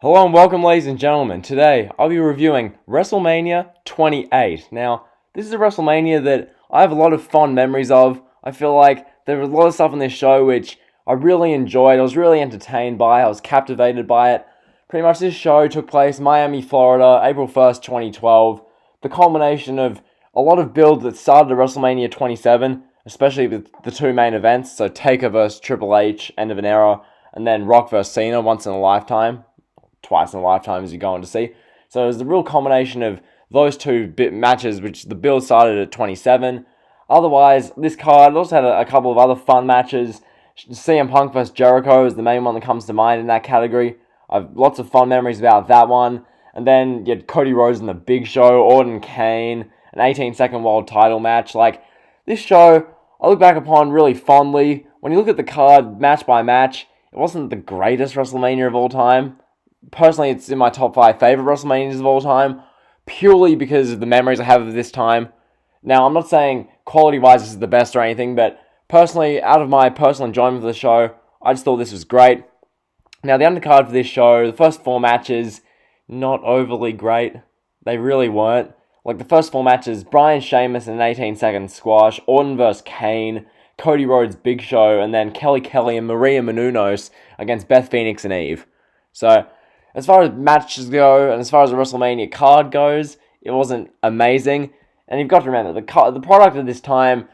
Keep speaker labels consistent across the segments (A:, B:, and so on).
A: Hello and welcome, ladies and gentlemen. Today, I'll be reviewing WrestleMania 28. Now, this is a WrestleMania that I have a lot of fond memories of. I feel like there was a lot of stuff on this show which I really enjoyed. I was really entertained by. I was captivated by it. Pretty much this show took place in Miami, Florida, April 1st, 2012. The culmination of a lot of build that started at WrestleMania 27, especially with the two main events, so Taker vs. Triple H, end of an era, and then Rock vs. Cena, once in a lifetime. Twice in a lifetime as you go on to see. So it was the real combination of those two matches, which the build started at 27. Otherwise, this card also had a couple of other fun matches. CM Punk vs. Jericho is the main one that comes to mind in that category. I have lots of fun memories about that one. And then you had Cody Rhodes and the Big Show, Orton Kane, an 18-second world title match. Like, this show, I look back upon really fondly. When you look at the card match by match, it wasn't the greatest WrestleMania of all time. Personally, it's in my top 5 favorite WrestleManias of all time, purely because of the memories I have of this time. Now, I'm not saying quality-wise this is the best or anything, but personally, out of my personal enjoyment of the show, I just thought this was great. Now, the undercard for this show, the first 4 matches, not overly great. They really weren't. Like, the first 4 matches, Bryan Sheamus in an 18-second squash, Orton vs. Kane, Cody Rhodes, Big Show, and then Kelly and Maria Menounos against Beth Phoenix and Eve. So, as far as matches go, and as far as the WrestleMania card goes, it wasn't amazing. And you've got to remember, the product at this time,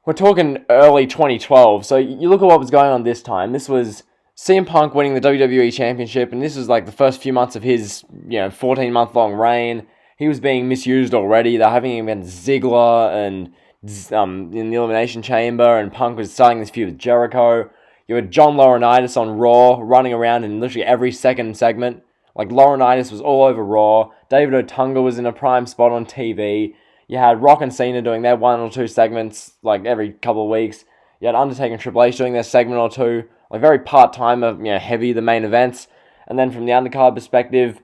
A: we're talking early 2012, so you look at what was going on this time. This was CM Punk winning the WWE Championship, and this was like the first few months of his 14-month-long reign. He was being misused already. They're having him against Ziggler and in the Elimination Chamber, and Punk was starting this feud with Jericho. You had John Laurinaitis on Raw, running around in literally every second segment. Like, Laurinaitis was all over Raw. David Otunga was in a prime spot on TV. You had Rock and Cena doing their 1 or 2 segments, like, every couple of weeks. You had Undertaker and Triple H doing their segment or 2. Like, very part-time, heavy, the main events. And then from the undercard perspective,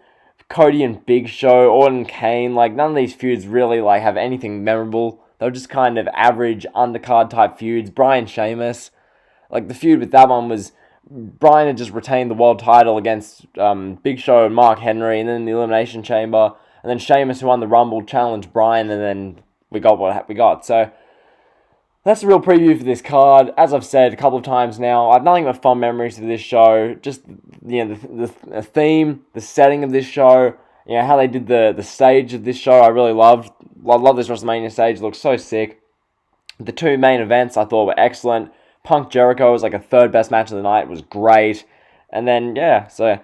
A: Cody and Big Show, Orton, Kane, like, none of these feuds really, like, have anything memorable. They were just kind of average undercard-type feuds. Bryan Sheamus, like, the feud with that one was Bryan had just retained the world title against Big Show and Mark Henry, and then in the Elimination Chamber, and then Sheamus, who won the Rumble, challenged Bryan, and then we got what we got. So, that's the real preview for this card. As I've said a couple of times now, I have nothing but fond memories of this show. Just, the theme, the setting of this show, how they did the stage of this show, I really loved. I love this WrestleMania stage. It looks so sick. The 2 main events I thought were excellent. Punk Jericho was like a 3rd best match of the night. It was great. And then, so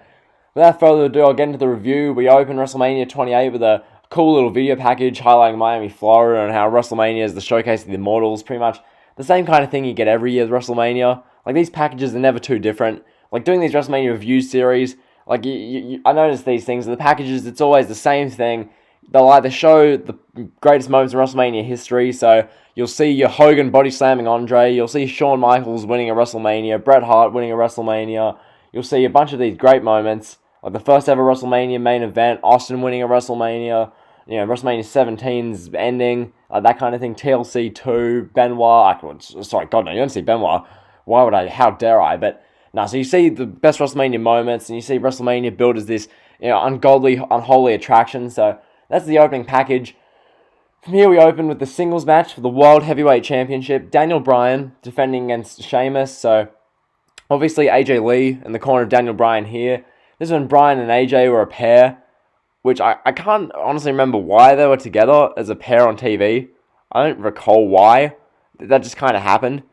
A: without further ado, I'll get into the review. We open WrestleMania 28 with a cool little video package highlighting Miami, Florida, and how WrestleMania is the showcase of the Immortals. Pretty much the same kind of thing you get every year with WrestleMania. Like, these packages are never too different. Like, doing these WrestleMania review series, like, I notice these things. The packages, it's always the same thing. They'll either show the greatest moments in WrestleMania history, so you'll see your Hogan body slamming Andre, you'll see Shawn Michaels winning a WrestleMania, Bret Hart winning a WrestleMania, you'll see a bunch of these great moments, like the first ever WrestleMania main event, Austin winning a WrestleMania, WrestleMania 17's ending, that kind of thing, TLC 2, Benoit, God no, you don't see Benoit, why would I, how dare I, but, no, so you see the best WrestleMania moments, and you see WrestleMania built as this, ungodly, unholy attraction, so that's the opening package. From here we open with the singles match for the World Heavyweight Championship. Daniel Bryan defending against Sheamus. So, obviously AJ Lee in the corner of Daniel Bryan here. This is when Bryan and AJ were a pair, which I can't honestly remember why they were together as a pair on TV. I don't recall why. That just kind of happened.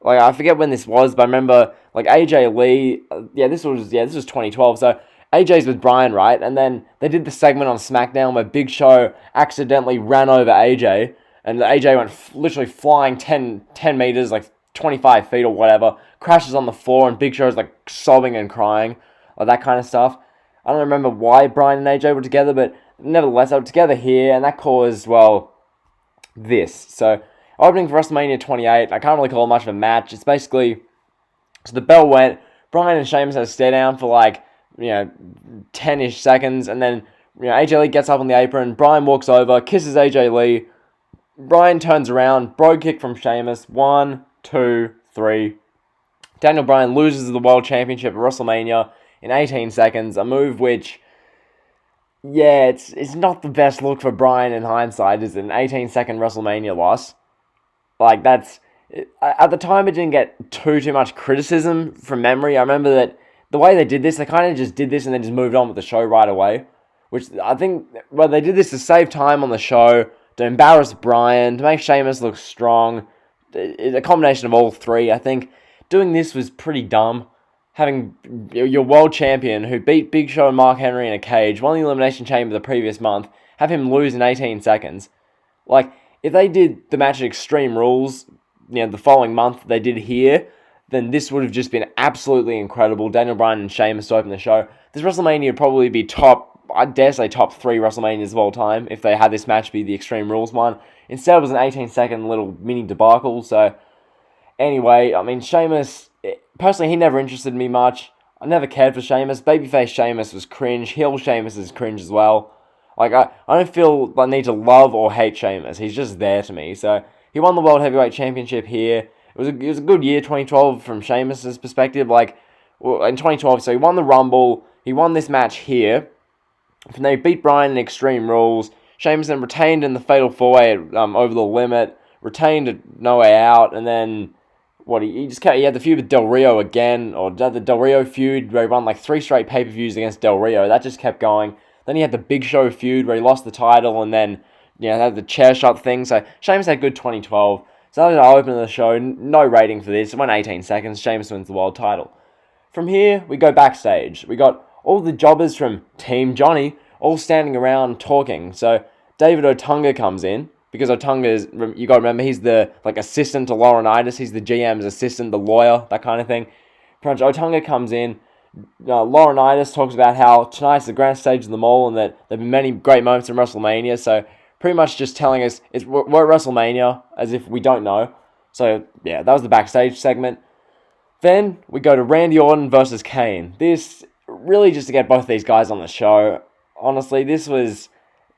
A: Like, I forget when this was, but I remember, like, AJ Lee, this was 2012, so AJ's with Bryan, right? And then they did the segment on SmackDown where Big Show accidentally ran over AJ, and AJ went literally flying 10 meters, like 25 feet or whatever, crashes on the floor, and Big Show's like sobbing and crying, like that kind of stuff. I don't remember why Bryan and AJ were together, but nevertheless, they were together here, and that caused, well, this. So, opening for WrestleMania 28, I can't really call it much of a match. It's basically, so the bell went, Bryan and Sheamus had a stare down for like, 10-ish seconds, and then, AJ Lee gets up on the apron, Bryan walks over, kisses AJ Lee, Bryan turns around, bro kick from Sheamus, 1, 2, 3. Daniel Bryan loses the World Championship at WrestleMania. in 18 seconds, a move which, yeah, it's not the best look for Bryan in hindsight, is an 18-second WrestleMania loss. Like, that's... At the time, it didn't get too much criticism from memory. I remember that the way they did this, they kind of just did this and then just moved on with the show right away. Which I think, well, they did this to save time on the show, to embarrass Bryan, to make Sheamus look strong. A combination of all three. I think doing this was pretty dumb. Having your world champion who beat Big Show and Mark Henry in a cage, won the Elimination Chamber the previous month, have him lose in 18 seconds. Like, if they did the match at Extreme Rules, the following month they did here, then this would have just been absolutely incredible. Daniel Bryan and Sheamus to open the show. This WrestleMania would probably be I dare say top 3 WrestleManias of all time if they had this match be the Extreme Rules one. Instead, it was an 18-second little mini debacle. So, anyway, I mean, Sheamus, personally, he never interested me much. I never cared for Sheamus. Babyface Sheamus was cringe. Heel Sheamus is cringe as well. Like, I don't feel I need to love or hate Sheamus. He's just there to me. So, he won the World Heavyweight Championship here. It was a good year, 2012, from Sheamus' perspective. Like, well, in 2012, so he won the Rumble. He won this match here. And they beat Bryan in Extreme Rules. Sheamus then retained in the Fatal 4-Way over the limit. Retained at No Way Out. And then, he had the feud with Del Rio again. Or the Del Rio feud where he won like 3 straight pay-per-views against Del Rio. That just kept going. Then he had the Big Show feud where he lost the title and then, had the chair shot thing. So, Sheamus had good 2012. So, that was our opening of the show. No rating for this. It went 18 seconds. Sheamus wins the world title. From here, we go backstage. We got all the jobbers from Team Johnny all standing around talking. So, David Otunga comes in. Because Otunga is, you got to remember, he's the assistant to Laurinaitis. He's the GM's assistant, the lawyer, that kind of thing. Pretty much, Otunga comes in. Laurinaitis talks about how tonight's the grand stage of them all and that there have been many great moments in WrestleMania. So, pretty much just telling us we're at WrestleMania, as if we don't know. So, yeah, that was the backstage segment. Then, we go to Randy Orton versus Kane. This, really just to get both these guys on the show. Honestly, this was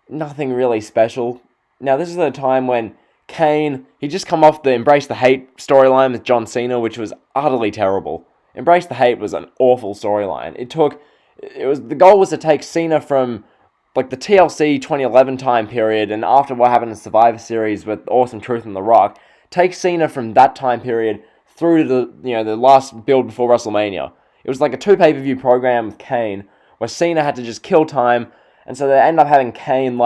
A: nothing really special. Now, this is at a time when Kane, he just come off the Embrace the Hate storyline with John Cena, which was utterly terrible. Embrace the Hate was an awful storyline. The goal was to take Cena from like the TLC 2011 time period and after what happened in Survivor Series with Awesome Truth and The Rock, take Cena from that time period through to the last build before WrestleMania. It was like a 2 pay-per-view program with Kane where Cena had to just kill time, and so they end up having Kane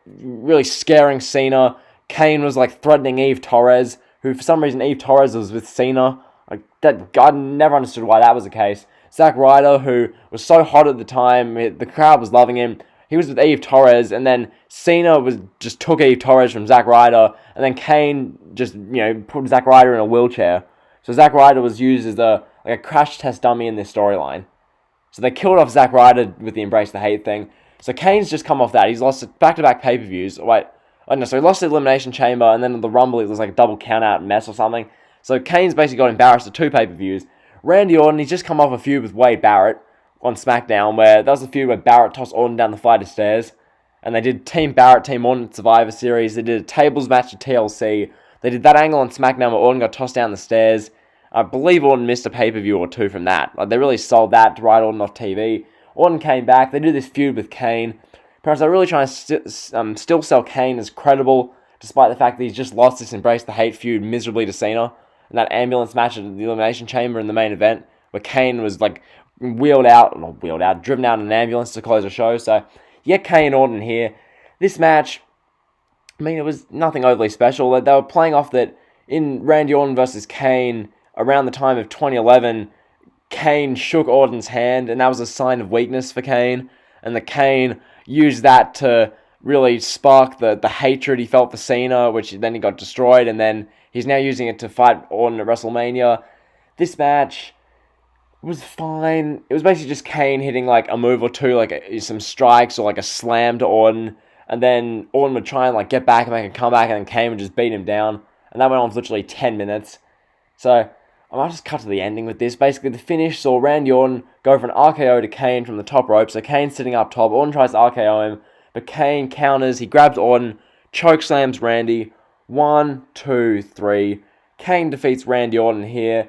A: really scaring Cena. Kane was like threatening Eve Torres, who for some reason Eve Torres was with Cena. I never understood why that was the case. Zack Ryder, who was so hot at the time, the crowd was loving him. He was with Eve Torres, and then Cena just took Eve Torres from Zack Ryder, and then Kane just put Zack Ryder in a wheelchair. So Zack Ryder was used as a crash test dummy in this storyline. So they killed off Zack Ryder with the Embrace the Hate thing. So Kane's just come off that. He's lost back-to-back pay-per-views. So he lost the Elimination Chamber, and then in the Rumble it was like a double count-out mess or something. So Kane's basically got embarrassed at 2 pay-per-views. Randy Orton, he's just come off a feud with Wade Barrett on SmackDown, where that was a feud where Barrett tossed Orton down the flight of stairs. And they did Team Barrett, Team Orton at Survivor Series. They did a tables match at TLC. They did that angle on SmackDown where Orton got tossed down the stairs. I believe Orton missed a pay-per-view or 2 from that. They really sold that to write Orton off TV. Orton came back. They did this feud with Kane. Perhaps they're really trying to still sell Kane as credible, despite the fact that he's just lost this Embrace the Hate feud miserably to Cena. And that ambulance match at the Elimination Chamber in the main event, where Kane was driven out in an ambulance to close the show. So, you get Kane and Orton here. This match, it was nothing overly special. They were playing off that in Randy Orton versus Kane, around the time of 2011, Kane shook Orton's hand, and that was a sign of weakness for Kane. And the Kane used that to really spark the hatred he felt for Cena, which then he got destroyed, and then he's now using it to fight Orton at WrestleMania. This match was fine. It was basically just Kane hitting a move or 2, some strikes or a slam to Orton, and then Orton would try and get back and make a comeback, and then Kane would just beat him down. And that went on for literally 10 minutes. So I might just cut to the ending with this. Basically, the finish saw Randy Orton go for an RKO to Kane from the top rope. So Kane's sitting up top. Orton tries to RKO him, but Kane counters. He grabs Orton, chokeslams Randy. 1, 2, 3. Kane defeats Randy Orton here.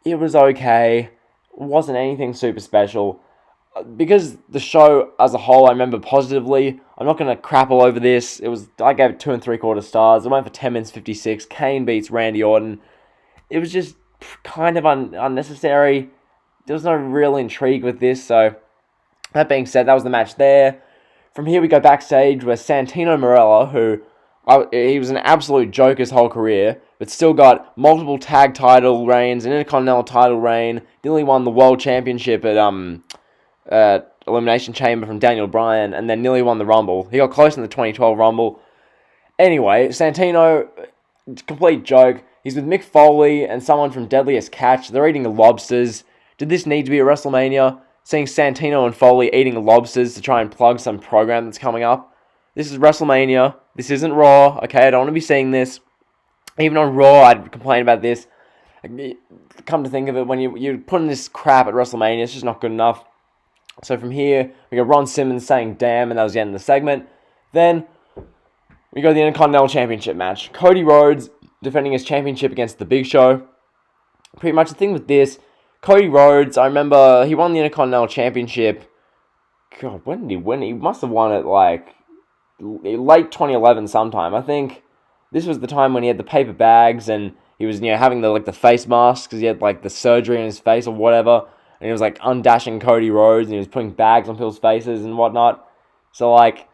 A: It was okay. wasn't anything super special. Because the show as a whole, I remember positively. I'm not going to crap all over this. I gave it 2 3/4 stars. It went for 10 minutes 56. Kane beats Randy Orton. It was just kind of unnecessary. There was no real intrigue with this. So that being said, that was the match there. From here we go backstage where Santino Marella, he was an absolute joke his whole career, but still got multiple tag title reigns, an Intercontinental title reign, nearly won the World Championship at Elimination Chamber from Daniel Bryan, and then nearly won the Rumble. He got close in the 2012 Rumble. Anyway, Santino, complete joke. He's with Mick Foley and someone from Deadliest Catch. They're eating lobsters. Did this need to be a WrestleMania? Seeing Santino and Foley eating lobsters to try and plug some program that's coming up. This is WrestleMania. This isn't Raw. Okay, I don't want to be seeing this. Even on Raw, I'd complain about this. Come to think of it, when you're putting this crap at WrestleMania, it's just not good enough. So from here, we got Ron Simmons saying damn, and that was the end of the segment. Then, we go to the Intercontinental Championship match. Cody Rhodes defending his championship against The Big Show. Pretty much the thing with this, Cody Rhodes, I remember he won the Intercontinental Championship. God, when did he win? He must have won it like late 2011 sometime. I think this was the time when he had the paper bags and he was having the face masks because he had like the surgery on his face or whatever. And he was like undashing Cody Rhodes and he was putting bags on people's faces and whatnot. So like,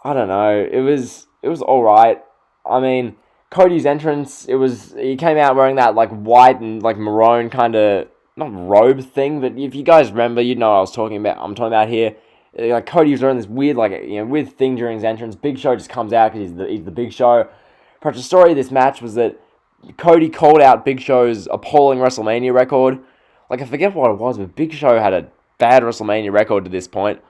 A: I don't know. It was alright. I mean, Cody's entrance, he came out wearing that like white and like maroon kind of, not robe thing, but if you guys remember, you'd know what I'm talking about here. Like Cody was wearing this weird weird thing during his entrance. Big Show just comes out because he's the Big Show. But the story of this match was that Cody called out Big Show's appalling WrestleMania record. Like, I forget what it was, but Big Show had a bad WrestleMania record to this point.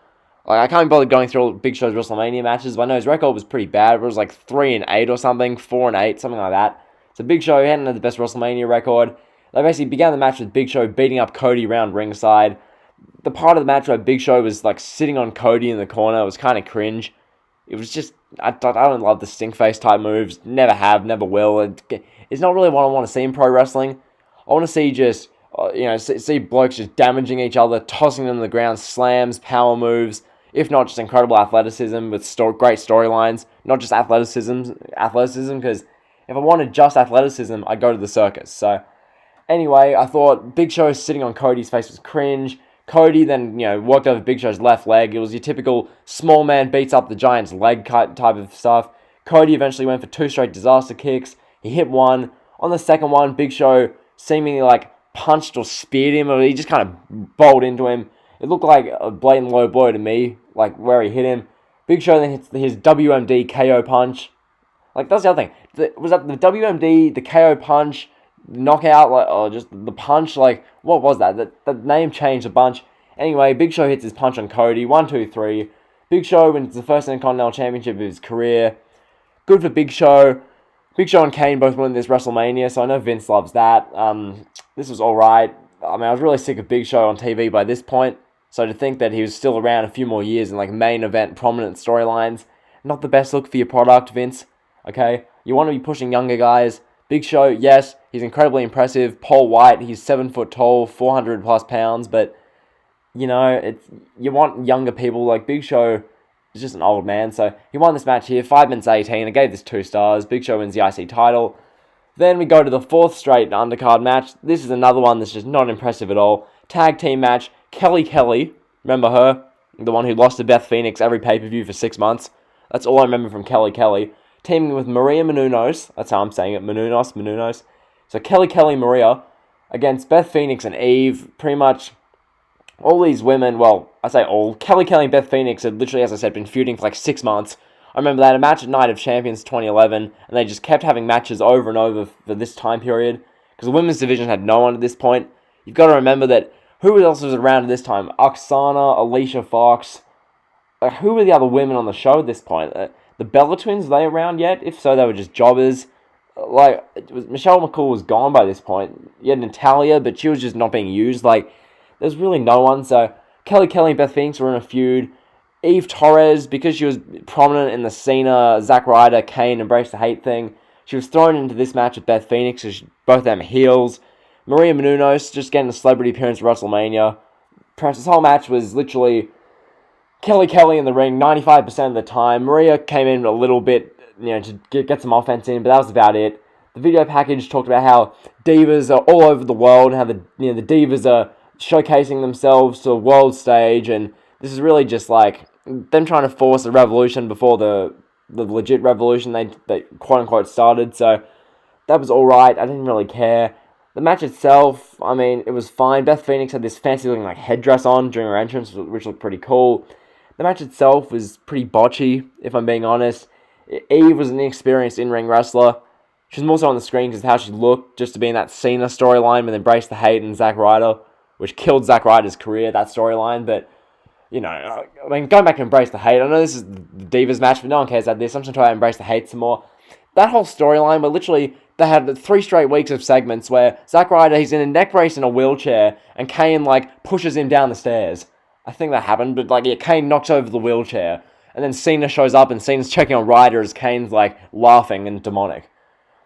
A: Like, I can't be bothered going through all Big Show's WrestleMania matches, but I know his record was pretty bad. It was like 3-8 or something, 4-8, something like that. So Big Show hadn't had the best WrestleMania record. They basically began the match with Big Show beating up Cody around ringside. The part of the match where Big Show was like sitting on Cody in the corner was kind of cringe. It was just, I don't love the stink face type moves. Never have, never will. It's not really what I want to see in pro wrestling. I want to see just, see blokes just damaging each other, tossing them to the ground, slams, power moves, if not just incredible athleticism with great storylines, not just athleticism, because if I wanted just athleticism, I'd go to the circus. So, anyway, I thought Big Show sitting on Cody's face was cringe. Cody then, worked over Big Show's left leg. It was your typical small man beats up the giant's leg type of stuff. Cody eventually went for 2 straight disaster kicks. He hit one. On the second one, Big Show seemingly punched or speared him, or he just kind of bowled into him. It looked like a blatant low blow to me, where he hit him. Big Show then hits his WMD KO punch. That's the other thing. Was that the WMD, the KO punch, knockout, or just the punch? What was that? The name changed a bunch. Anyway, Big Show hits his punch on Cody. 1, 2, 3. Big Show wins the first Intercontinental Championship of his career. Good for Big Show. Big Show and Kane both won this WrestleMania, so I know Vince loves that. This was alright. I mean, I was really sick of Big Show on TV by this point, so to think that he was still around a few more years in main event prominent storylines, not the best look for your product, Vince. Okay? You want to be pushing younger guys. Big Show, yes, he's incredibly impressive. Paul White, he's 7 foot tall, 400 plus pounds, but you want younger people. Big Show is just an old man, so he won this match here, 5 minutes 18. I gave this 2 stars. Big Show wins the IC title. Then we go to the 4th straight undercard match. This is another one that's just not impressive at all. Tag team match. Kelly, remember her? The one who lost to Beth Phoenix every pay-per-view for 6 months. That's all I remember from Kelly. Teaming with Maria Menounos. That's how I'm saying it. Menounos. So Kelly, Maria against Beth Phoenix and Eve. Pretty much all these women, well, I say all. Kelly and Beth Phoenix had literally, as I said, been feuding for 6 months. I remember they had a match at Night of Champions 2011, and they just kept having matches over and over for this time period, because the women's division had no one at this point. You've got to remember that who else was around at this time? Oksana, Alicia Fox. Who were the other women on the show at this point? The Bella Twins, were they around yet? If so, they were just jobbers. Michelle McCool was gone by this point. You had Natalia, but she was just not being used. There's really no one. So Kelly and Beth Phoenix were in a feud. Eve Torres, because she was prominent in the Cena, Zack Ryder, Kane, Embrace the Hate thing, she was thrown into this match with Beth Phoenix, because both of them are heels. Maria Menounos just getting a celebrity appearance at WrestleMania. This whole match was literally Kelly in the ring 95% of the time. Maria came in a little bit, to get some offense in, but that was about it. The video package talked about how divas are all over the world, and how the divas are showcasing themselves to the world stage, and this is really just like them trying to force a revolution before the legit revolution they quote unquote started. So that was alright. I didn't really care. The match itself, I mean, it was fine. Beth Phoenix had this fancy looking like headdress on during her entrance, which looked pretty cool. The match itself was pretty botchy, if I'm being honest. Eve was an inexperienced in-ring wrestler. She was more so on the screen because of how she looked, just to be in that Cena storyline with Embrace the Hate and Zack Ryder, which killed Zack Ryder's career, that storyline. But, I mean, going back to Embrace the Hate, I know this is the Divas match, but no one cares about this. I'm just going to try to Embrace the Hate some more. That whole storyline where literally they had 3 straight weeks of segments where Zack Ryder, he's in a neck brace in a wheelchair, and Kane, pushes him down the stairs. I think that happened, but, Kane knocks over the wheelchair, and then Cena shows up, and Cena's checking on Ryder as Kane's, laughing and demonic.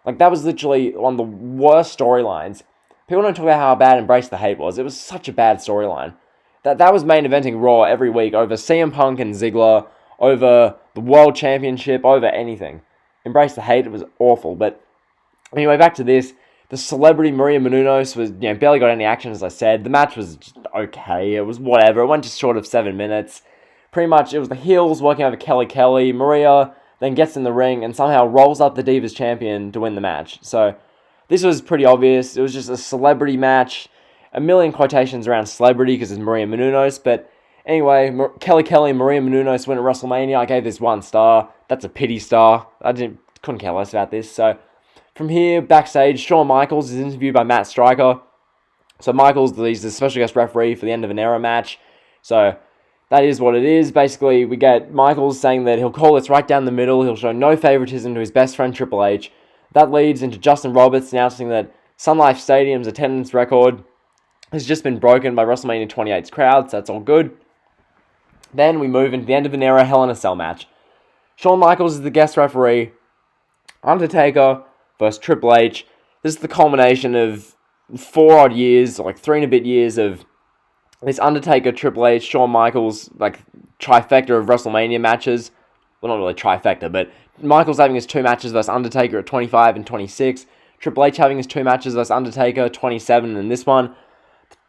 A: That was literally one of the worst storylines. People don't talk about how bad Embrace the Hate was. It was such a bad storyline. That was main eventing Raw every week over CM Punk and Ziggler, over the World Championship, over anything. Embrace the Hate, it was awful. But anyway, back to this. The celebrity Maria Menounos was, barely got any action, as I said. The match was just okay. It was whatever. It went just short of 7 minutes. Pretty much, it was the heels working over Kelly. Maria then gets in the ring and somehow rolls up the Divas champion to win the match. So this was pretty obvious. It was just a celebrity match. A million quotations around celebrity because it's Maria Menounos. But anyway, Kelly and Maria Menounos win at WrestleMania. I gave this 1 star. That's a pity star. Couldn't care less about this. So from here, backstage, Shawn Michaels is interviewed by Matt Striker. So Michaels, he's the special guest referee for the End of an Era match. So that is what it is. Basically, we get Michaels saying that he'll call this right down the middle. He'll show no favoritism to his best friend Triple H. That leads into Justin Roberts announcing that Sun Life Stadium's attendance record has just been broken by WrestleMania 28's crowd, so that's all good. Then we move into the End of an Era Hell in a Cell match. Shawn Michaels is the guest referee. Undertaker versus Triple H. This is the culmination of 4 odd years, 3 and a bit years of this Undertaker, Triple H, Shawn Michaels, trifecta of WrestleMania matches. Well, not really trifecta, but Michaels having his 2 matches versus Undertaker at 25 and 26. Triple H having his 2 matches versus Undertaker, 27 and this one.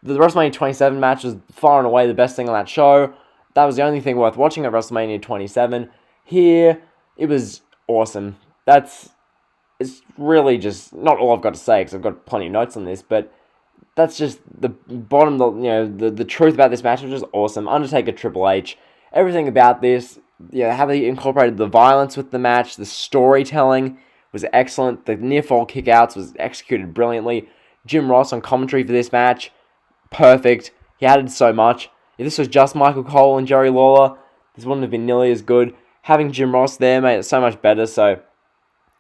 A: The WrestleMania 27 match was far and away the best thing on that show. That was the only thing worth watching at WrestleMania 27. Here, it was awesome. It's really just not all I've got to say because I've got plenty of notes on this, but that's just the bottom, the truth about this match was just awesome. Undertaker, Triple H, everything about this, how they incorporated the violence with the match, the storytelling was excellent. The near-fall kickouts was executed brilliantly. Jim Ross on commentary for this match, perfect. He added so much. If this was just Michael Cole and Jerry Lawler, this wouldn't have been nearly as good. Having Jim Ross there made it so much better, so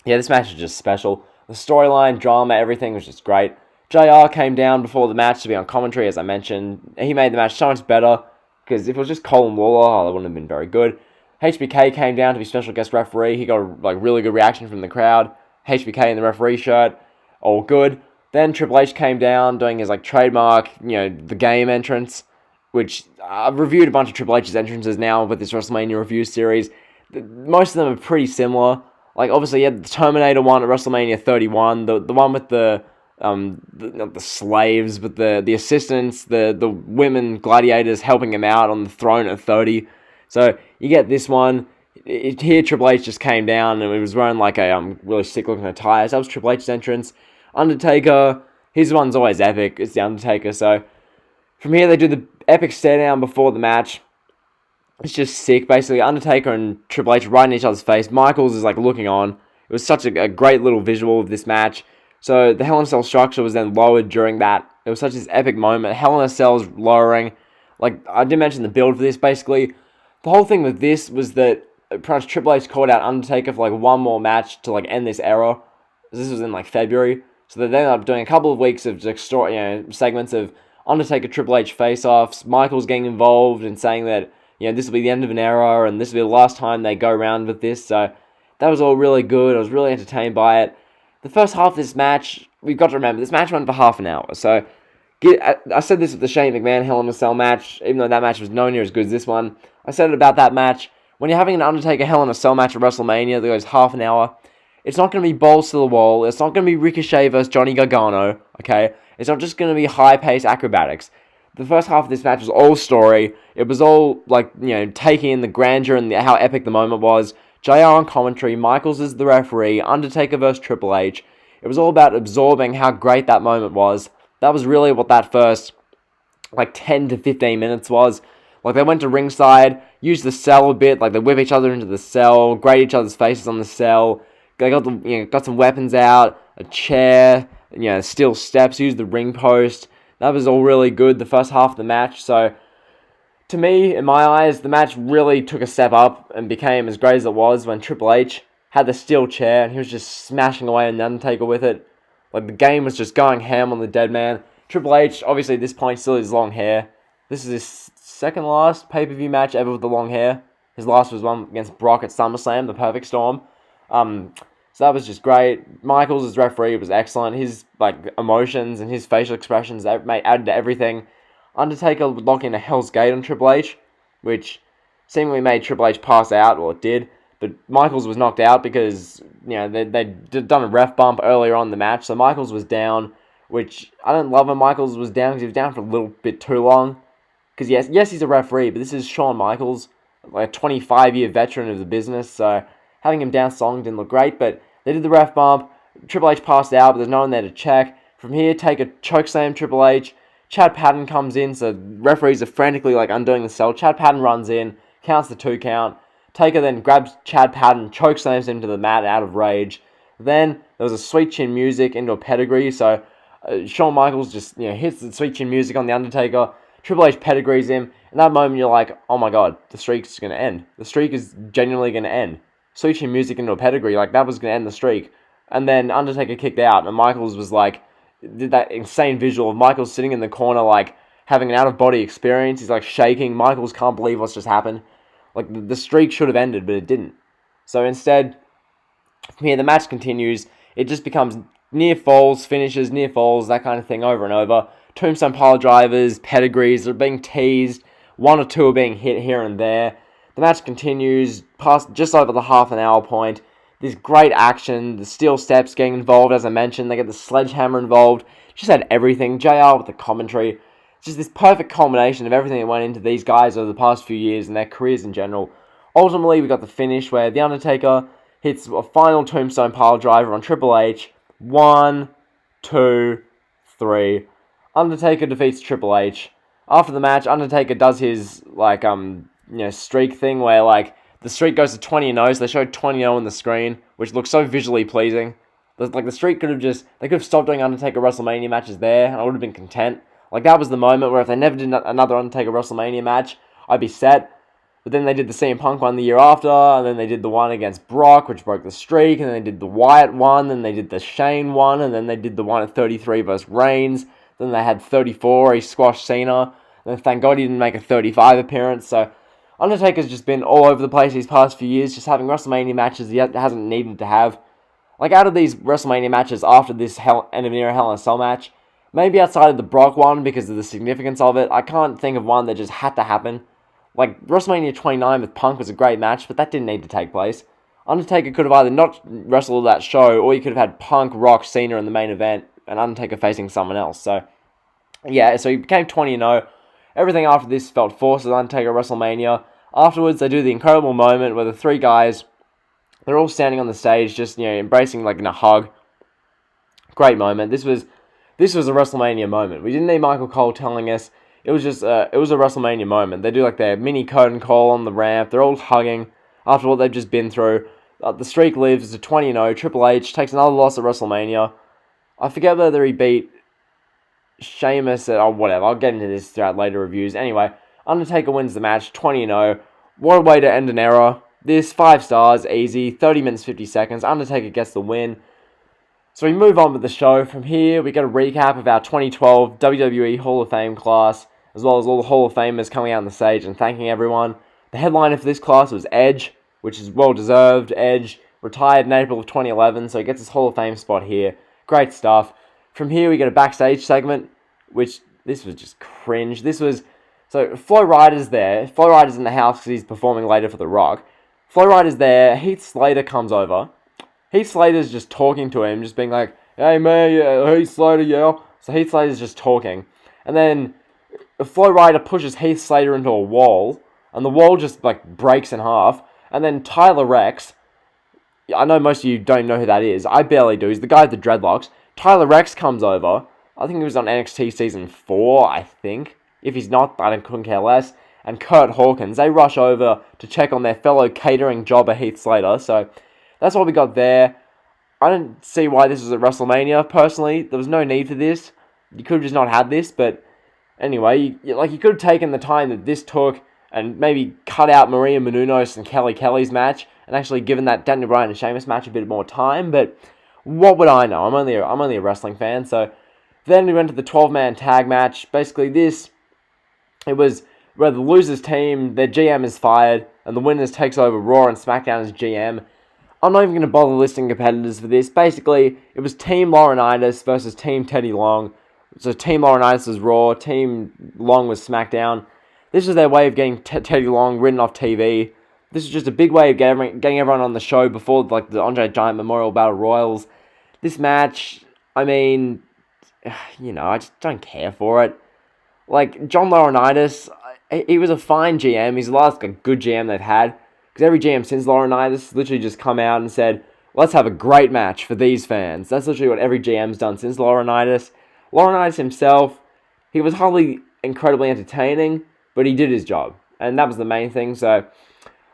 A: yeah, this match was just special. The storyline, drama, everything was just great. JR came down before the match to be on commentary, as I mentioned. He made the match so much better, because if it was just Cole and Lawler, that wouldn't have been very good. HBK came down to be special guest referee. He got a really good reaction from the crowd. HBK in the referee shirt, all good. Then Triple H came down doing his trademark, the game entrance, which I've reviewed a bunch of Triple H's entrances now with this WrestleMania review series. Most of them are pretty similar. Obviously, you had the Terminator one at WrestleMania 31, the one with not the slaves, but the assistants, the women gladiators helping him out on the throne at 30. So you get this one. Here Triple H just came down and he was wearing a really sick looking attire. So that was Triple H's entrance. Undertaker, his one's always epic. It's the Undertaker. So from here they do the epic stare down before the match. It's just sick. Basically, Undertaker and Triple H right in each other's face. Michaels is looking on. It was such a great little visual of this match. So the Hell in a Cell structure was then lowered during that. It was such this epic moment. Hell in a Cell's lowering. I did mention the build for this, basically. The whole thing with this was that pretty much Triple H called out Undertaker for one more match to end this era. This was in February. So they ended up doing a couple of weeks of segments of Undertaker Triple H face-offs, Michaels getting involved and saying that this will be the end of an era and this will be the last time they go around with this. So that was all really good. I was really entertained by it. The first half of this match we've got to remember, this match went for half an hour. So, I said this with the Shane McMahon Hell in a Cell match, even though that match was nowhere near as good as this one. I said it about that match. When you're having an Undertaker Hell in a Cell match at WrestleMania that goes half an hour, it's not going to be balls to the wall. It's not going to be Ricochet versus Johnny Gargano, okay? It's not just going to be high-paced acrobatics. The first half of this match was all story. It was all, taking in the grandeur and how epic the moment was. JR on commentary, Michaels is the referee, Undertaker versus Triple H. It was all about absorbing how great that moment was. That was really what that first, 10 to 15 minutes was. They went to ringside, used the cell a bit, they whip each other into the cell, grate each other's faces on the cell. They got some weapons out, a chair, steel steps, used the ring post. That was all really good, the first half of the match. So, to me, in my eyes, the match really took a step up and became as great as it was when Triple H had the steel chair and he was just smashing away on The Undertaker with it. The game was just going ham on the dead man. Triple H, obviously at this point, still has long hair. This is his second last pay-per-view match ever with the long hair. His last was one against Brock at SummerSlam, the Perfect Storm. So that was just great. Michaels as referee was excellent. His emotions and his facial expressions added to everything. Undertaker would lock in a Hell's Gate on Triple H, which seemingly made Triple H pass out, or it did. But Michaels was knocked out because they'd done a ref bump earlier on in the match, so Michaels was down, which I don't love when Michaels was down because he was down for a little bit too long. Because yes, he's a referee, but this is Shawn Michaels, a 25-year veteran of the business, so having him down so long didn't look great. But they did the ref bump. Triple H passed out, but there's no one there to check. From here, Taker chokeslam Triple H. Chad Patton comes in, so referees are frantically undoing the cell. Chad Patton runs in, counts the 2 count. Taker then grabs Chad Patton, chokeslams him to the mat out of rage. Then there was a sweet chin music into a pedigree, so Shawn Michaels just hits the sweet chin music on The Undertaker. Triple H pedigrees him. In that moment, you're like, oh my god, the streak's going to end. The streak is genuinely going to end. Sweet chin music into a pedigree, that was going to end the streak. And then Undertaker kicked out, and Michaels was did that insane visual of Michaels sitting in the corner, having an out-of-body experience. He's shaking. Michaels can't believe what's just happened. The streak should have ended, but it didn't. So instead, from here, the match continues. It just becomes near falls, finishes, near falls, that kind of thing over and over. Tombstone pile drivers, pedigrees are being teased. 1 or 2 are being hit here and there. The match continues past just over the half an hour point. This great action, the steel steps getting involved, as I mentioned. They get the sledgehammer involved. Just had everything. JR with the commentary. Just this perfect culmination of everything that went into these guys over the past few years and their careers in general. Ultimately, we got the finish where The Undertaker hits a final tombstone pile driver on Triple H. 1, 2, 3. Undertaker defeats Triple H. After the match, Undertaker does his streak thing where the streak goes to 20-0. So they showed 20-0 on the screen, which looks so visually pleasing. The streak could have stopped doing Undertaker WrestleMania matches there, and I would have been content. That was the moment where if they never did another Undertaker WrestleMania match, I'd be set. But then they did the CM Punk one the year after, and then they did the one against Brock, which broke the streak, and then they did the Wyatt one, then they did the Shane one, and then they did the one at 33 versus Reigns. Then they had 34, he squashed Cena, and thank God he didn't make a 35 appearance. So Undertaker's just been all over the place these past few years, just having WrestleMania matches he hasn't needed to have. Out of these WrestleMania matches after this end of an era Hell in a Cell match, maybe outside of the Brock one because of the significance of it, I can't think of one that just had to happen. WrestleMania 29 with Punk was a great match, but that didn't need to take place. Undertaker could have either not wrestled that show, or you could have had Punk, Rock, Cena in the main event, and Undertaker facing someone else. So he became 20-0. Everything after this felt forced with Undertaker WrestleMania. Afterwards, they do the incredible moment where the 3 guys, they're all standing on the stage, just embracing in a hug. Great moment. This was a WrestleMania moment. We didn't need Michael Cole telling us. It was a WrestleMania moment. They do their mini curtain call on the ramp. They're all hugging after what they've just been through. The streak lives to 20-0. Triple H takes another loss at WrestleMania. I forget whether he beat Sheamus whatever. I'll get into this throughout later reviews. Anyway, Undertaker wins the match, 20-0. What a way to end an era. This, 5 stars, easy, 30 minutes, 50 seconds. Undertaker gets the win. So we move on with the show. From here, we get a recap of our 2012 WWE Hall of Fame class, as well as all the Hall of Famers coming out on the stage and thanking everyone. The headliner for this class was Edge, which is well-deserved. Edge retired in April of 2011, so he gets his Hall of Fame spot here. Great stuff. From here, we get a backstage segment, which this was just cringe. So Flow Rider's there. Flow Rider's in the house because he's performing later for The Rock. Flow Rider's there. Heath Slater comes over. Heath Slater's just talking to him, just being like, "Hey man, yeah, Heath Slater, yeah." So Heath Slater's just talking, and then Flow Rider pushes Heath Slater into a wall, and the wall just breaks in half. And then Tyler Rex, I know most of you don't know who that is. I barely do. He's the guy with the dreadlocks. Tyler Rex comes over. I think he was on NXT Season 4, I think. If he's not, I couldn't care less. And Kurt Hawkins, they rush over to check on their fellow catering jobber Heath Slater. So that's what we got there. I don't see why this was at WrestleMania, personally. There was no need for this. You could have just not had this, but anyway, you could have taken the time that this took and maybe cut out Maria Menounos and Kelly's match and actually given that Daniel Bryan and Sheamus match a bit more time, but what would I know? I'm only a wrestling fan. So then we went to the 12-man tag match. Basically it was where the losers team, their GM is fired, and the winners takes over Raw and SmackDown as GM. I'm not even going to bother listing competitors for this. Basically, it was Team Laurinaitis versus Team Teddy Long. So Team Laurinaitis was Raw, Team Long was SmackDown. This was their way of getting Teddy Long written off TV. This is just a big way of getting everyone on the show before the Andre Giant Memorial Battle Royals. This match, I mean, I just don't care for it. John Laurinaitis, he was a fine GM. He's the last good GM they've had. Because every GM since Laurinaitis literally just come out and said, let's have a great match for these fans. That's literally what every GM's done since Laurinaitis. Laurinaitis himself, he was hardly incredibly entertaining, but he did his job. And that was the main thing. So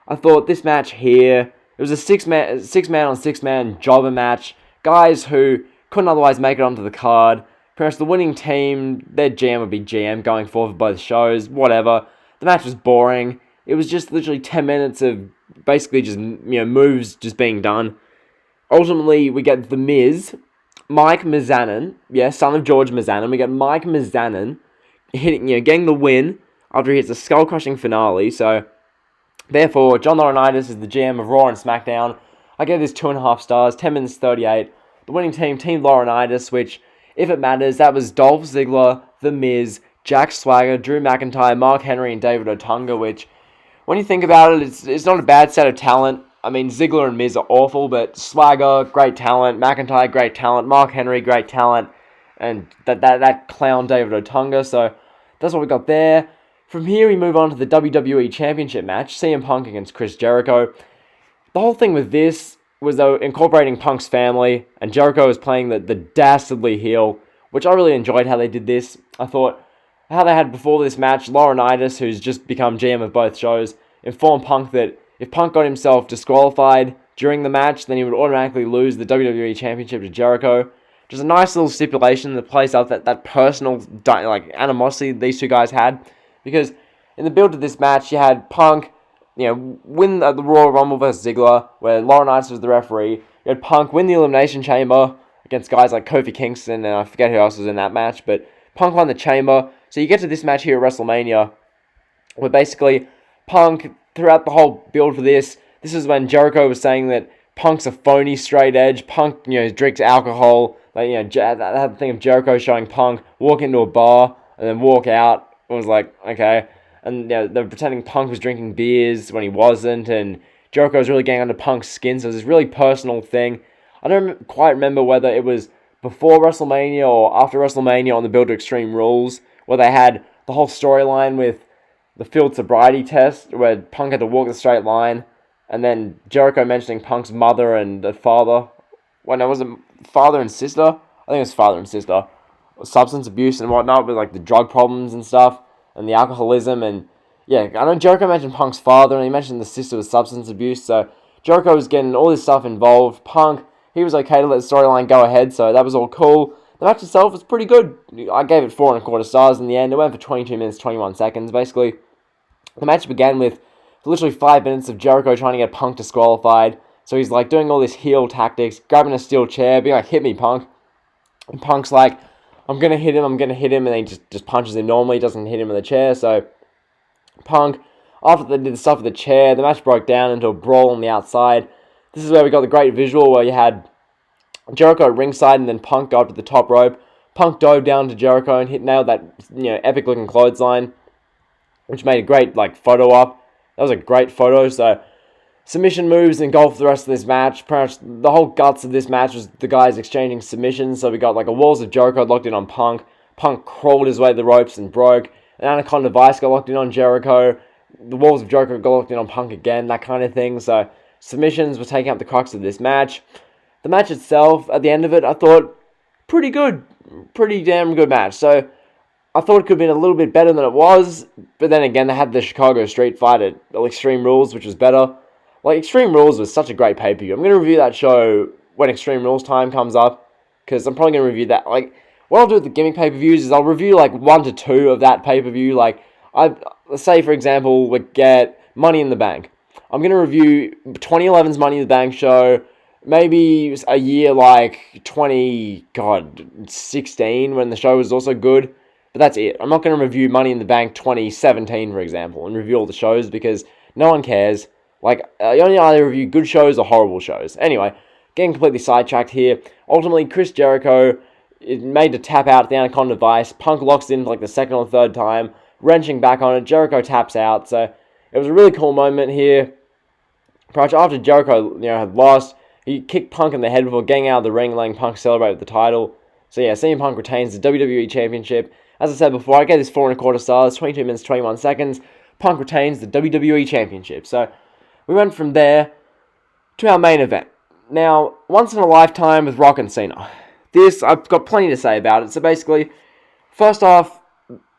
A: I thought this match here, it was a six-man on six-man jobber match. Guys who couldn't otherwise make it onto the card. Pretty much the winning team, their GM would be GM going forward for both shows, whatever. The match was boring. It was just literally 10 minutes of basically just moves just being done. Ultimately, we get The Miz, Mike Mizanin, son of George Mizanin. We get Mike Mizanin getting the win after he hits a skull-crushing finale. So, therefore, John Laurinaitis is the GM of Raw and SmackDown. I gave this 2.5 stars, 10 minutes 38. The winning team, Team Laurinaitis, which, if it matters, that was Dolph Ziggler, The Miz, Jack Swagger, Drew McIntyre, Mark Henry, and David Otunga, which, when you think about it, it's not a bad set of talent. I mean, Ziggler and Miz are awful, but Swagger, great talent. McIntyre, great talent. Mark Henry, great talent. And that clown David Otunga. So that's what we got there. From here, we move on to the WWE Championship match. CM Punk against Chris Jericho. The whole thing with this was, though, incorporating Punk's family. And Jericho was playing the dastardly heel, which I really enjoyed how they did this. I thought how they had before this match, Laurinaitis, who's just become GM of both shows, informed Punk that if Punk got himself disqualified during the match, then he would automatically lose the WWE Championship to Jericho. Just a nice little stipulation that plays up that personal animosity these two guys had. Because in the build of this match, you had Punk, win the Royal Rumble versus Ziggler, where Laurinaitis was the referee. You had Punk win the Elimination Chamber against guys like Kofi Kingston, and I forget who else was in that match, but Punk won the Chamber. So you get to this match here at WrestleMania, where basically Punk, throughout the whole build for this is when Jericho was saying that Punk's a phony straight edge. Punk, drinks alcohol. I had the thing of Jericho showing Punk walk into a bar and then walk out. It was like, okay. And they were pretending Punk was drinking beers when he wasn't, and Jericho was really getting under Punk's skin. So it was this really personal thing. I don't quite remember whether it was before WrestleMania or after WrestleMania on the build to Extreme Rules, where they had the whole storyline with the field sobriety test, where Punk had to walk the straight line, and then Jericho mentioning Punk's mother and the father. Was it father and sister? I think it was father and sister. Substance abuse and whatnot, with the drug problems and stuff, and the alcoholism, and I know Jericho mentioned Punk's father, and he mentioned the sister with substance abuse, so Jericho was getting all this stuff involved. Punk, he was okay to let the storyline go ahead, so that was all cool. The match itself was pretty good. I gave it 4.25 stars in the end. It went for 22 minutes, 21 seconds. Basically, the match began with literally 5 minutes of Jericho trying to get Punk disqualified. So he's doing all this heel tactics, grabbing a steel chair, being like, hit me, Punk. And Punk's like, I'm going to hit him, and then he just punches him normally, doesn't hit him with the chair. So Punk, after they did the stuff with the chair, the match broke down into a brawl on the outside. This is where we got the great visual where you had Jericho at ringside, and then Punk go up to the top rope, Punk dove down to Jericho and nailed that epic looking clothesline, which made a great photo op. That was a great photo. So submission moves engulfed the rest of this match. Pretty much the whole guts of this match was the guys exchanging submissions. So we got a Walls of Jericho locked in on Punk. Punk crawled his way to the ropes and broke. An Anaconda Vice got locked in on Jericho. The Walls of Jericho got locked in on Punk again, that kind of thing. So submissions were taking up the crux of this match. The match itself, at the end of it, I thought pretty good. Pretty damn good match. So I thought it could have been a little bit better than it was. But then again, they had the Chicago Street Fight at Extreme Rules, which was better. Extreme Rules was such a great pay-per-view. I'm going to review that show when Extreme Rules time comes up, because I'm probably going to review that. What I'll do with the gimmick pay-per-views is I'll review 1 to 2 of that pay-per-view. Let's say, for example, we get Money in the Bank. I'm going to review 2011's Money in the Bank show, maybe a year 2016 when the show was also good. But that's it. I'm not going to review Money in the Bank 2017, for example, and review all the shows because no one cares. You only either review good shows or horrible shows. Anyway, getting completely sidetracked here. Ultimately, Chris Jericho made to tap out the Anaconda Vice. Punk locks in for the second or third time, wrenching back on it. Jericho taps out. So it was a really cool moment here. Pretty much after Jericho had lost, he kicked Punk in the head before getting out of the ring, letting Punk celebrate with the title. So yeah, CM Punk retains the WWE Championship. As I said before, I gave this 4.25 stars, 22 minutes, 21 seconds. Punk retains the WWE Championship. So we went from there to our main event. Now, once in a lifetime with Rock and Cena. This, I've got plenty to say about it. So basically, first off,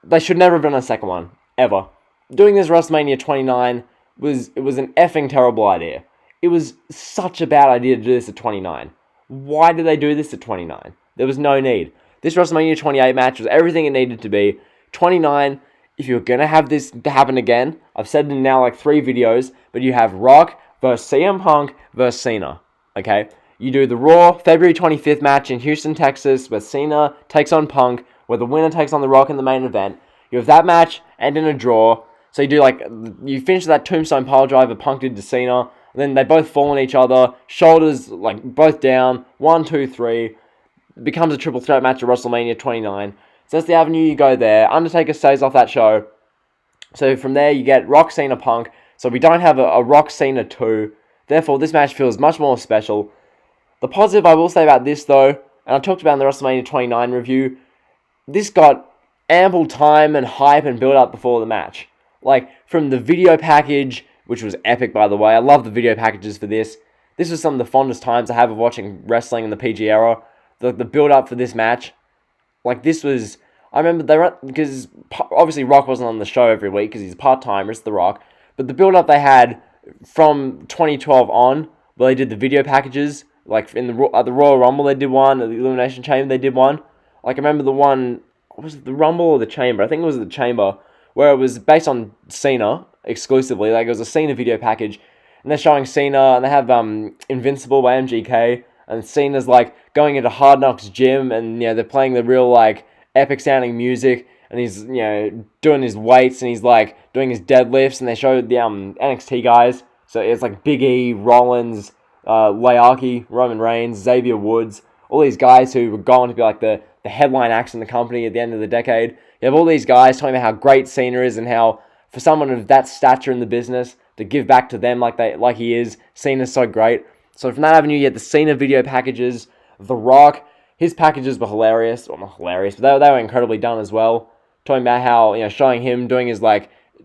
A: they should never have done a second one, ever. Doing this WrestleMania 29 was an effing terrible idea. It was such a bad idea to do this at 29. Why did they do this at 29? There was no need. This WrestleMania 28 match was everything it needed to be. 29, if you're going to have this to happen again, I've said it in now 3 videos, but you have Rock versus CM Punk versus Cena, okay? You do the Raw February 25th match in Houston, Texas, where Cena takes on Punk, where the winner takes on The Rock in the main event. You have that match end in a draw. So you do you finish that tombstone pile driver Punk did to Cena, and then they both fall on each other, shoulders both down, 1, 2, 3. It becomes a triple threat match at WrestleMania 29. So that's the avenue you go there. Undertaker stays off that show. So from there you get Rock, Cena, Punk. So we don't have a Rock, Cena 2. Therefore, this match feels much more special. The positive I will say about this, though, and I talked about in the WrestleMania 29 review, this got ample time and hype and build up before the match. From the video package, which was epic, by the way. I love the video packages for this. This was some of the fondest times I have of watching wrestling in the PG era. The build up for this match. This was... I remember because obviously Rock wasn't on the show every week because he's a part-timer, it's The Rock. But the build up they had from 2012 on, where they did the video packages, in the Royal Rumble they did one, at the Elimination Chamber they did one. I remember the one, was it the Rumble or the Chamber? I think it was the Chamber, where it was based on Cena exclusively. It was a Cena video package, and they're showing Cena, and they have Invincible by MGK, and Cena's going into Hard Knocks gym, and they're playing the real epic sounding music, and he's doing his weights, and he's doing his deadlifts, and they showed the NXT guys. So it's Big E, Rollins, Leaki, Roman Reigns, Xavier Woods, all these guys who were going to be the headline acts in the company at the end of the decade. You have all these guys talking about how great Cena is and how for someone of that stature in the business to give back to them like he is, Cena's so great. So from that avenue, you get the Cena video packages, The Rock. His packages were hilarious, or not hilarious, but they were incredibly done as well. Talking about how showing him doing his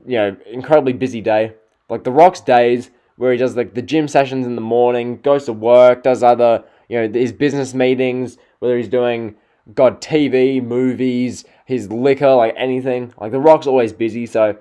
A: incredibly busy day, The Rock's days where he does the gym sessions in the morning, goes to work, does other his business meetings, whether he's doing TV, movies, his liquor, anything. The Rock's always busy, so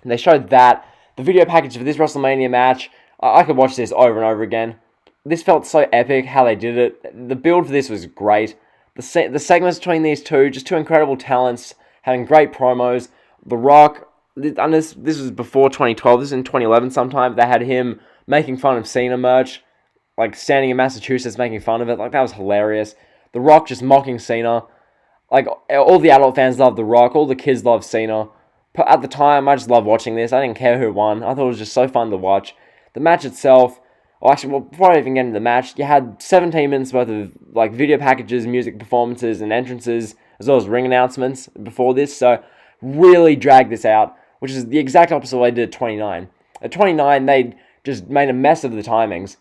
A: they showed that. The video package for this WrestleMania match, I could watch this over and over again. This felt so epic, how they did it. The build for this was great. The segments between these two, just two incredible talents, having great promos. The Rock, and this was before 2012, this was in 2011 sometime, they had him making fun of Cena merch, standing in Massachusetts making fun of it. That was hilarious. The Rock just mocking Cena. All the adult fans love The Rock, all the kids love Cena. But at the time, I just loved watching this. I didn't care who won. I thought it was just so fun to watch. The match itself, before I even get into the match, you had 17 minutes worth of like video packages, music performances, and entrances, as well as ring announcements before this. So really dragged this out, which is the exact opposite of what I did at 29. At 29, they just made a mess of the timings.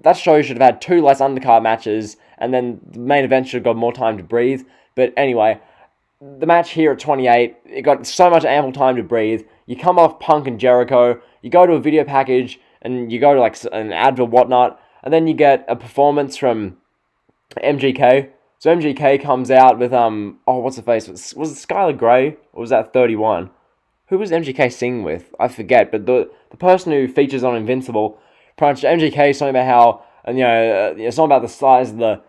A: That show should have had 2 less undercard matches, and then the main event should have got more time to breathe. But anyway, the match here at 28, it got so much ample time to breathe. You come off Punk and Jericho, you go to a video package, and you go to like an ad or whatnot, and then you get a performance from MGK. So MGK comes out with, what's the face? Was it Skylar Grey, or was that 31? Who was MGK singing with? I forget, but the person who features on Invincible, pretty much MGK is something about how, it's not about the size of the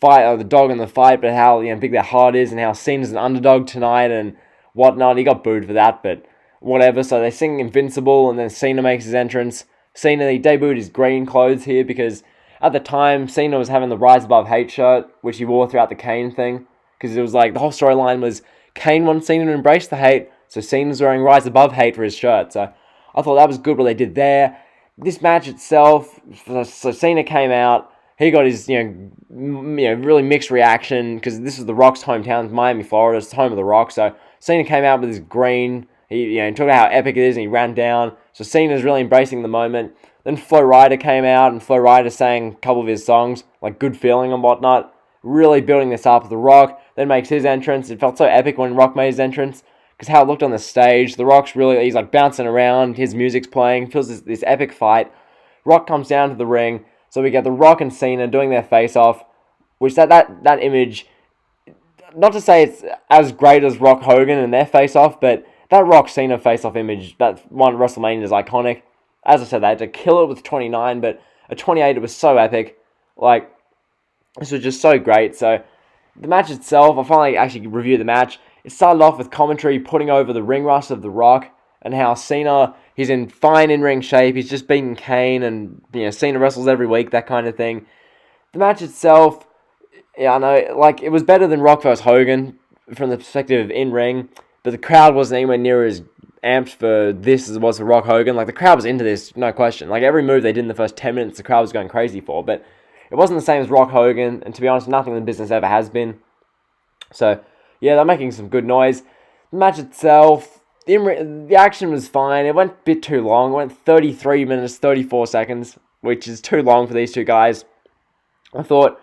A: fight, the dog in the fight, but how big their heart is, and how Cena's an underdog tonight and whatnot. He got booed for that, but whatever. So they sing Invincible, and then Cena makes his entrance. Cena, he debuted his green clothes here because at the time Cena was having the Rise Above Hate shirt, which he wore throughout the Kane thing, because it was like the whole storyline was Kane wanted Cena to embrace the hate, so Cena's wearing Rise Above Hate for his shirt. So I thought that was good what they did there. This match itself, so Cena came out. He got his, really mixed reaction, because this is The Rock's hometown, Miami, Florida. It's the home of The Rock. So Cena came out with his green. He talked about how epic it is, and he ran down. So Cena's really embracing the moment. Then Flo Rida came out, and Flo Rida sang a couple of his songs, like Good Feeling and whatnot. Really building this up. The Rock then makes his entrance. It felt so epic when Rock made his entrance, because how it looked on the stage. The Rock's he's like bouncing around. His music's playing. Feels this epic fight. Rock comes down to the ring. So we get The Rock and Cena doing their face-off, which that image, not to say it's as great as Rock Hogan and their face-off, but that Rock Cena face-off image, that one at WrestleMania, is iconic. As I said, they had to kill it with 29, but at 28 it was so epic. Like, this was just so great. So the match itself, I finally actually reviewed the match. It started off with commentary putting over the ring rust of The Rock, and how Cena, he's in fine in-ring shape, he's just beaten Kane, and Cena wrestles every week, that kind of thing. The match itself, I know, like, it was better than Rock vs. Hogan from the perspective of in-ring, but the crowd wasn't anywhere near as amped for this as it was for Rock Hogan. Like, the crowd was into this, no question. Like, every move they did in the first 10 minutes, the crowd was going crazy for, but it wasn't the same as Rock Hogan, and to be honest, nothing in the business ever has been. So, yeah, they're making some good noise. The match itself, the action was fine. It went a bit too long. It went 33 minutes, 34 seconds, which is too long for these two guys. I thought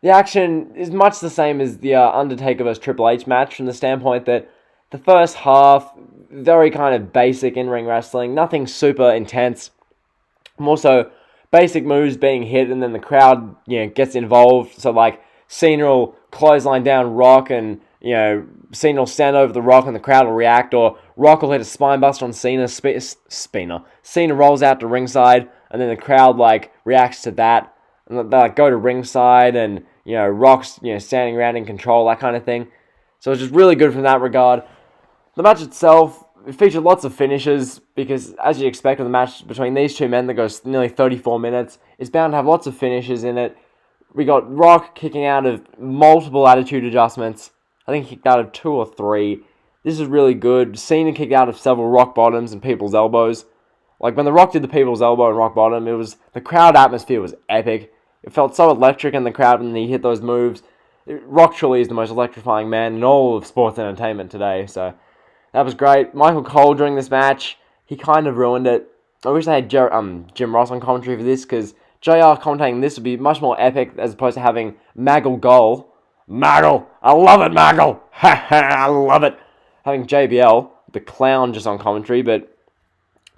A: the action is much the same as the Undertaker vs. Triple H match, from the standpoint that the first half, very kind of basic in-ring wrestling, nothing super intense. More so, basic moves being hit, and then the crowd, gets involved. So, like, Cena will clothesline down Rock, and Cena will stand over the Rock and the crowd will react, or Rock will hit a spinebuster on Cena. Cena rolls out to ringside, and then the crowd reacts to that, and they go to ringside, and Rock's standing around in control, that kind of thing. So it's just really good from that regard. The match itself, it featured lots of finishes, because as you expect with a match between these two men that goes nearly 34 minutes, it's bound to have lots of finishes in it. We got Rock kicking out of multiple attitude adjustments. I think he kicked out of 2 or 3. This is really good. Cena kicked out of several rock bottoms and people's elbows. Like, when The Rock did the people's elbow and rock bottom, the crowd atmosphere was epic. It felt so electric in the crowd when he hit those moves. Rock truly is the most electrifying man in all of sports entertainment today, so that was great. Michael Cole during this match, he kind of ruined it. I wish they had Jim Ross on commentary for this, because JR commentating this would be much more epic as opposed to having Maggle Goal. Maggle! I love it, Maggle! Ha ha, I love it! Having JBL, the clown, just on commentary, but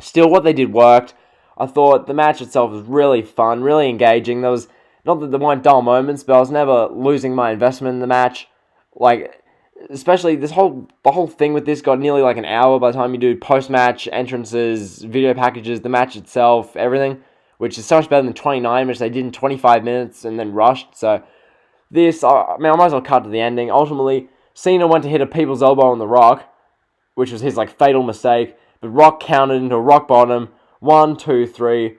A: still what they did worked. I thought the match itself was really fun, really engaging. There was, not that there weren't dull moments, but I was never losing my investment in the match. Like, especially the whole thing with this got nearly an hour by the time you do post-match entrances, video packages, the match itself, everything, which is so much better than 29, which they did in 25 minutes and then rushed. So this, I might as well cut to the ending. Ultimately, Cena went to hit a people's elbow on The Rock, which was his fatal mistake, but Rock countered into a rock bottom. 1, 2, 3.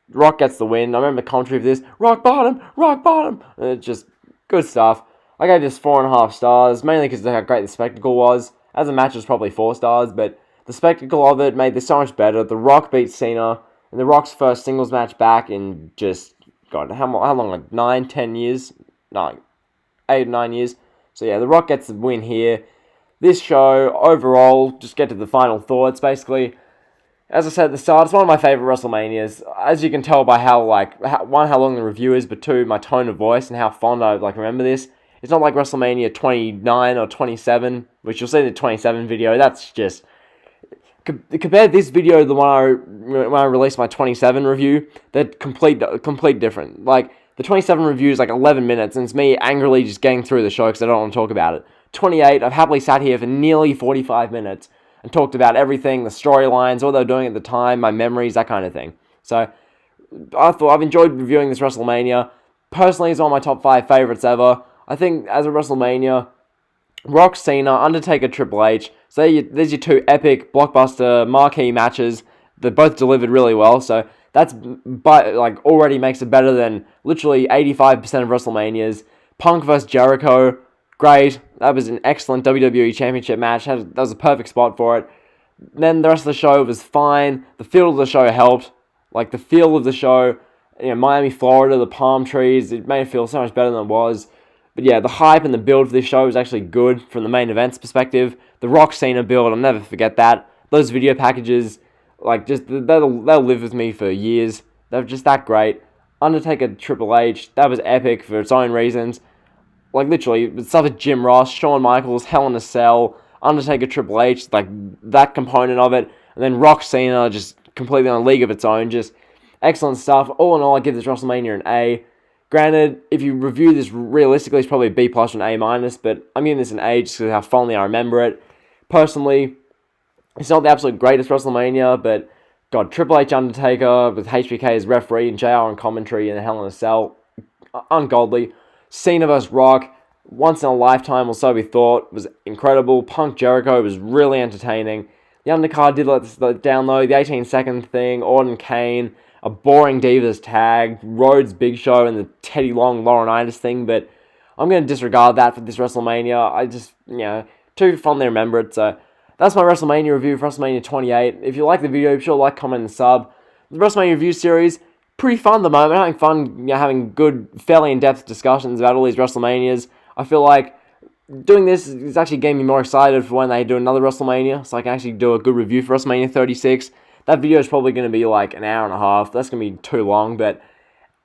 A: Rock gets the win. I remember the commentary for this. Rock bottom! Rock bottom! And it's just good stuff. I gave this 4.5 stars, mainly because of how great the spectacle was. As a match, it was probably 4 stars, but the spectacle of it made this so much better. The Rock beat Cena. in The Rock's first singles match back in just, God, how long, like 9, 10 years? No, 8, 9 years. So yeah, The Rock gets the win here. This show, overall, just get to the final thoughts, basically. As I said at the start, it's one of my favourite WrestleManias. As you can tell by how long the review is, but two, my tone of voice and how fond I remember this. It's not like WrestleMania 29 or 27, which you'll see in the 27 video. That's just... Compare this video to the one when I released my 27 review, they're complete different. Like, the 27 review is like 11 minutes, and it's me angrily just getting through the show because I don't want to talk about it. 28, I've happily sat here for nearly 45 minutes and talked about everything, the storylines, what they were doing at the time, my memories, that kind of thing. So, I've enjoyed reviewing this WrestleMania. Personally, it's one of my top 5 favorites ever. I think, as a WrestleMania, Rock, Cena, Undertaker, Triple H, so there's your two epic, blockbuster, marquee matches that both delivered really well, so that's, already makes it better than literally 85% of WrestleManias. Punk vs. Jericho, great. That was an excellent WWE Championship match. That was a perfect spot for it. Then the rest of the show was fine. The feel of the show helped. Like, the feel of the show, Miami, Florida, the palm trees, it made it feel so much better than it was. But yeah, the hype and the build for this show was actually good from the main event's perspective. The Rock Cena build, I'll never forget that. Those video packages, they'll live with me for years. They're just that great. Undertaker Triple H, that was epic for its own reasons. Literally, stuff with Jim Ross, Shawn Michaels, Hell in a Cell, Undertaker Triple H, that component of it. And then Rock Cena, just completely on a league of its own. Just excellent stuff. All in all, I give this WrestleMania an A. Granted, if you review this realistically, it's probably a B+ or an A-, but I'm giving this an A just because of how fondly I remember it. Personally, it's not the absolute greatest WrestleMania, but God, Triple H Undertaker with HBK as referee and JR on commentary and Hell in a Cell, ungodly. Cena vs. Rock, once in a lifetime, or so we thought, was incredible. Punk Jericho was really entertaining. The undercard did let us down though. The 18-second thing, Orton Kane, a boring Divas tag, Rhodes Big Show, and the Teddy Long Laurinaitis thing, but I'm going to disregard that for this WrestleMania. I just, too fondly remember it, so that's my WrestleMania review for WrestleMania 28. If you like the video, be sure to like, comment, and sub. The WrestleMania review series, pretty fun at the moment. Having fun, having good, fairly in-depth discussions about all these WrestleManias. I feel like doing this is actually getting me more excited for when they do another WrestleMania, so I can actually do a good review for WrestleMania 36. That video is probably going to be like an hour and a half. That's going to be too long, but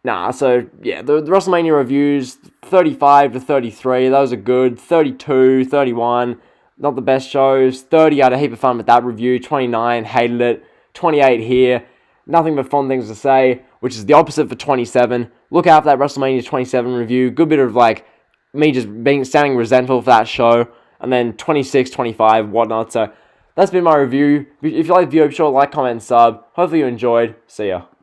A: nah, so yeah, the WrestleMania reviews, 35 to 33, those are good. 32, 31, not the best shows. 30, I had a heap of fun with that review. 29, hated it. 28 here, nothing but fun things to say, which is the opposite for 27. Look out for that WrestleMania 27 review. Good bit of me just sounding resentful for that show. And then 26, 25, whatnot. So that's been my review. If you like the video, be sure to like, comment, and sub. Hopefully you enjoyed. See ya.